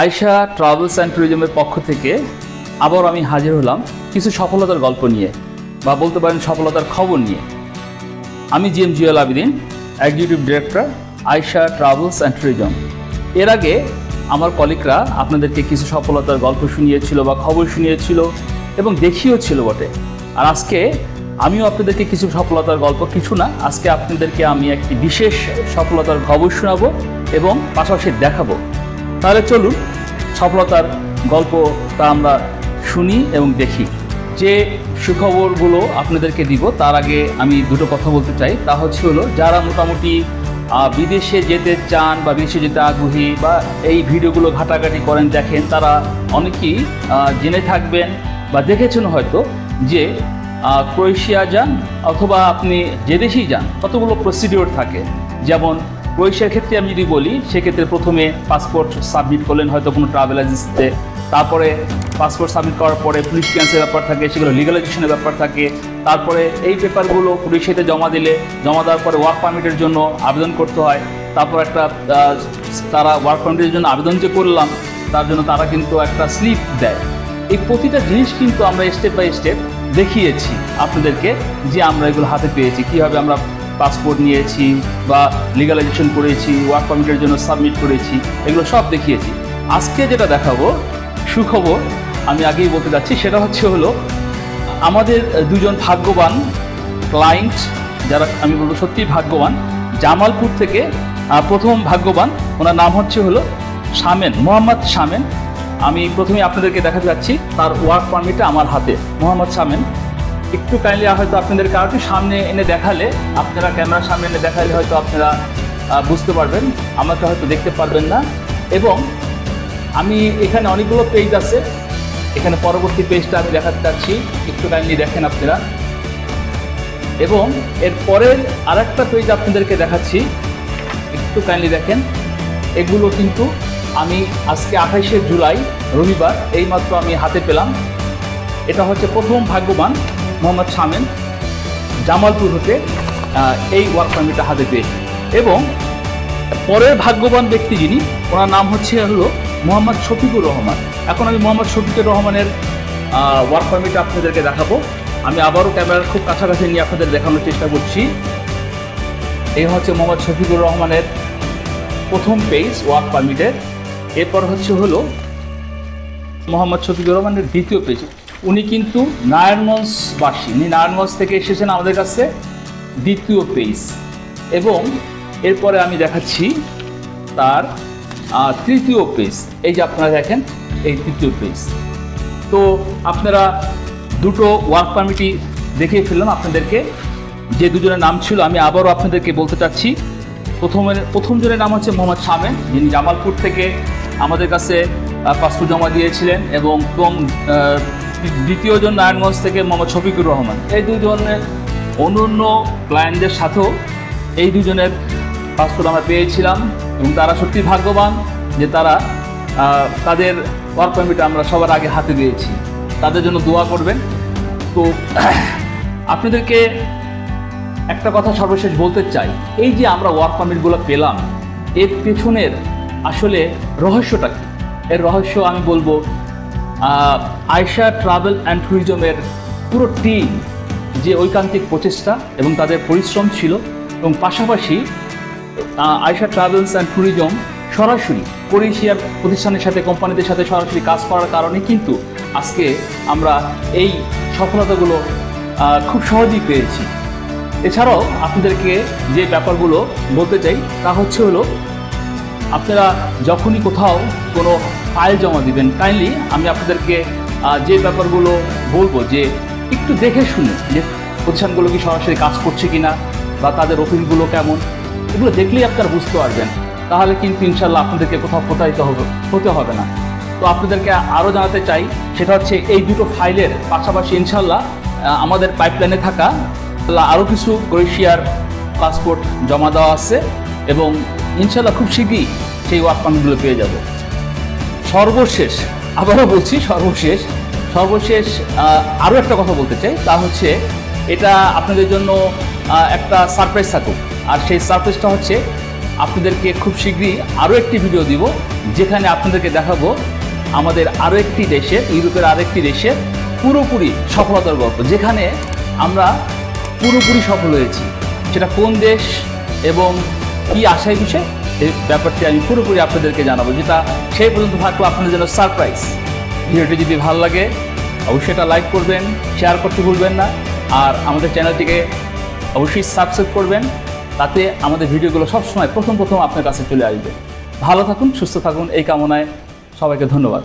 Ayesha travels and ট্যুরিজমের পক্ষ থেকে আবার আমি হাজির হলাম কিছু সফলতার গল্প নিয়ে বা বলতে পারেন সফলতার খবর নিয়ে। আমি GM Jewel Abidin, executive director Ayesha travels and tourism. এর আগে আমার কলিগরা আপনাদেরকে কিছু সফলতার গল্প শুনিয়েছিল বা খবর শুনিয়েছিল এবং দেখিয়েছিল বটে। আর আজকে আমিও আপনাদেরকে কিছু সফলতার গল্প, কিছু না, আজকে আপনাদেরকে আমি একটি বিশেষ সফলতার খবর শোনাবো এবং পাশাপাশি দেখাবো। তাহলে চলুন সফলতার গল্পটা আমরা শুনি এবং দেখি। যে সুখবরগুলো আপনাদেরকে দিব তার আগে আমি দুটো কথা বলতে চাই। তা হলো যারা মোটামুটি বিদেশে যেতে চান বা বিদেশে যেতে আগ্রহী বা এই ভিডিওগুলো ঘাটাঘাটি করেন, দেখেন, তারা অনেকেই জেনে থাকবেন বা দেখেছেন হয়তো যে ক্রোয়েশিয়া যান অথবা আপনি যে দেশেই যান কতগুলো প্রসিডিওর থাকে। যেমন ক্রোয়েশিয়ার ক্ষেত্রে আমি যদি বলি, সেক্ষেত্রে প্রথমে পাসপোর্ট সাবমিট করলেন হয়তো কোনো ট্রাভেল এজেন্সিতে, তারপরে পাসপোর্ট সাবমিট করার পরে পুলিশ ক্লিয়ারেন্সের ব্যাপার থাকে, সেগুলো লিগালাইজেশনের ব্যাপার থাকে। তারপরে এই পেপারগুলো ক্রোয়েশিয়াতে জমা দেওয়ার পরে ওয়ার্ক পারমিটের জন্য আবেদন করতে হয়। তারপর একটা তারা ওয়ার্ক পারমিটের জন্য আবেদন যে করলাম তার জন্য তারা কিন্তু একটা স্লিপ দেয়। এই প্রতিটা জিনিস কিন্তু আমরা স্টেপ বাই স্টেপ দেখিয়েছি আপনাদেরকে, যে আমরা এগুলো হাতে পেয়েছি, কীভাবে আমরা পাসপোর্ট নিয়েছি বা লিগালাইজেশন করেছি, ওয়ার্ক পারমিটের জন্য সাবমিট করেছি, এগুলো সব দেখিয়েছি। আজকে যেটা দেখাবো সুখবর, আমি আগেই বলতে যাচ্ছি, সেটা হলো আমাদের দুজন ভাগ্যবান ক্লায়েন্ট, যারা আমি বলবো সত্যিই ভাগ্যবান। জামালপুর থেকে প্রথম ভাগ্যবান, ওনার নাম হলো শামেন, মোহাম্মদ শামেন। আমি প্রথমে আপনাদেরকে দেখাতে যাচ্ছি তার ওয়ার্ক পারমিটটা আমার হাতে। মোহাম্মদ শামেন, একটু কাইন্ডলি হয়তো আপনাদের কারোটি সামনে এনে দেখালে, আপনারা ক্যামেরার সামনে এনে দেখালে হয়তো আপনারা বুঝতে পারবেন, আমাকে হয়তো দেখতে পারবেন না। এবং আমি এখানে অনেকগুলো পেজ আছে, এখানে পরবর্তী পেজটা আমি দেখাতে চাচ্ছি, একটু কাইন্ডলি দেখেন আপনারা। এবং এর পরের আরেকটা পেজ আপনাদেরকে দেখাচ্ছি, একটু কাইন্ডলি দেখেন। এগুলো কিন্তু আমি আজকে 28শে জুলাই রবিবার এইমাত্র আমি হাতে পেলাম। এটা হচ্ছে প্রথম ভাগ্যবান মোহাম্মদ শামেন, জামালপুর হতে এই ওয়ার্ক পারমিটটা হাতে পেয়েছে। এবং পরের ভাগ্যবান ব্যক্তি যিনি, ওনার নাম হলো মোহাম্মদ শফিকুর রহমান। এখন আমি মোহাম্মদ শফিকুর রহমানের ওয়ার্ক পারমিটটা আপনাদেরকে দেখাবো। আমি আবারও ক্যামেরার খুব কাছাকাছি নিয়ে আপনাদের দেখানোর চেষ্টা করছি। এই হচ্ছে মোহাম্মদ শফিকুর রহমানের প্রথম পেজ ওয়ার্ক পারমিটের। এরপর হলো মোহাম্মদ শফিকুর রহমানের দ্বিতীয় পেজ। উনি কিন্তু নারায়ণগঞ্জবাসী, উনি নারায়ণগঞ্জ থেকে এসেছেন আমাদের কাছে, দ্বিতীয় পেজ। এবং এরপরে আমি দেখাচ্ছি তার তৃতীয় পেজ। এই যে আপনারা দেখেন, এই তৃতীয় পেজ। তো আপনারা দুটো ওয়ার্ক পারমিটই দেখিয়ে ফেললাম আপনাদেরকে। যে দুজনের নাম ছিল আমি আবারও আপনাদেরকে বলতে চাচ্ছি। প্রথম জনের নাম হচ্ছে মোহাম্মদ শামেন, যিনি জামালপুর থেকে আমাদের কাছে পাসপোর্ট জমা দিয়েছিলেন। এবং দ্বিতীয় জন নারায়ণগঞ্জ থেকে মোহাম্মদ শফিকুর রহমান। এই দুজনের অন্যান্য ক্লায়েন্টদের সাথেও এই দুজনের পাসপোর্ট আমরা পেয়েছিলাম। এবং তারা সত্যি ভাগ্যবান যে তারা তাদের ওয়ার্ক পারমিট আমরা সবার আগে হাতে দিয়েছি। তাদের জন্য দোয়া করবেন। তো আপনাদেরকে একটা কথা সর্বশেষ বলতে চাই, এই যে আমরা ওয়ার্ক পারমিটগুলো পেলাম, এর পেছনের আসলে রহস্যটা কী? এর রহস্য আমি বলবো আয়শা ট্রাভেল অ্যান্ড ট্যুরিজমের পুরো টিম যে ঐকান্তিক প্রচেষ্টা এবং তাদের পরিশ্রম ছিল। এবং পাশাপাশি আয়শা ট্রাভেলস অ্যান্ড ট্যুরিজম সরাসরি ক্রোয়েশিয়ার প্রতিষ্ঠানের সাথে, কোম্পানিদের সাথে সরাসরি কাজ করার কারণে কিন্তু আজকে আমরা এই সফলতাগুলো খুব সহজেই পেয়েছি। এছাড়াও আপনাদেরকে যে ব্যাপারগুলো বলতে চাই তা হলো আপনারা যখনই কোথাও কোনো ফাইল জমা দিবেন, কাইন্ডলি আমি আপনাদেরকে যে ব্যাপারগুলো বলবো যে একটু দেখে শুনে যে প্রতিষ্ঠানগুলো কি সরাসরি কাজ করছে কিনা বা তাদের অফিসগুলো কেমন, এগুলো দেখলেই আপনারা বুঝতে পারবেন। তাহলে কিন্তু ইনশাল্লাহ আপনাদেরকে কোথাও প্রতারিত হতে হবে না। তো আপনাদেরকে আরও জানাতে চাই, সেটা হচ্ছে এই দুটো ফাইলের পাশাপাশি ইনশাল্লাহ আমাদের পাইপলাইনে থাকা আরও কিছু ক্রোয়েশিয়ার পাসপোর্ট জমা দেওয়া আছে এবং ইনশাল্লাহ খুব শীঘ্রই সেই ওয়ার্ক পারমিটগুলো পেয়ে যাব। সর্বশেষ আবারও বলছি, সর্বশেষ আরও একটা কথা বলতে চাই, তা হচ্ছে এটা আপনাদের জন্য একটা সারপ্রাইজ থাকুক। আর সেই সারপ্রাইজটা হচ্ছে আপনাদেরকে খুব শীঘ্রই আরও একটি ভিডিও দিব, যেখানে আপনাদেরকে দেখাবো আমাদের আরও একটি দেশের, ইউরোপের আরেকটি দেশের পুরোপুরি সফলতার গল্প, যেখানে আমরা পুরোপুরি সফল হয়েছি। সেটা কোন দেশ এবং কী আশায় বিষয়, এই ব্যাপারটি আমি পুরোপুরি আপনাদেরকে জানাবো, যেটা সেই পর্যন্ত থাকলো আপনাদের জন্য সারপ্রাইজ। ভিডিওটি যদি ভালো লাগে অবশ্যই এটা লাইক করবেন, শেয়ার করতে ভুলবেন না, আর আমাদের চ্যানেলটিকে অবশ্যই সাবস্ক্রাইব করবেন, তাতে আমাদের ভিডিওগুলো সবসময় প্রথম আপনার কাছে চলে আসবে। ভালো থাকুন, সুস্থ থাকুন, এই কামনায় সবাইকে ধন্যবাদ।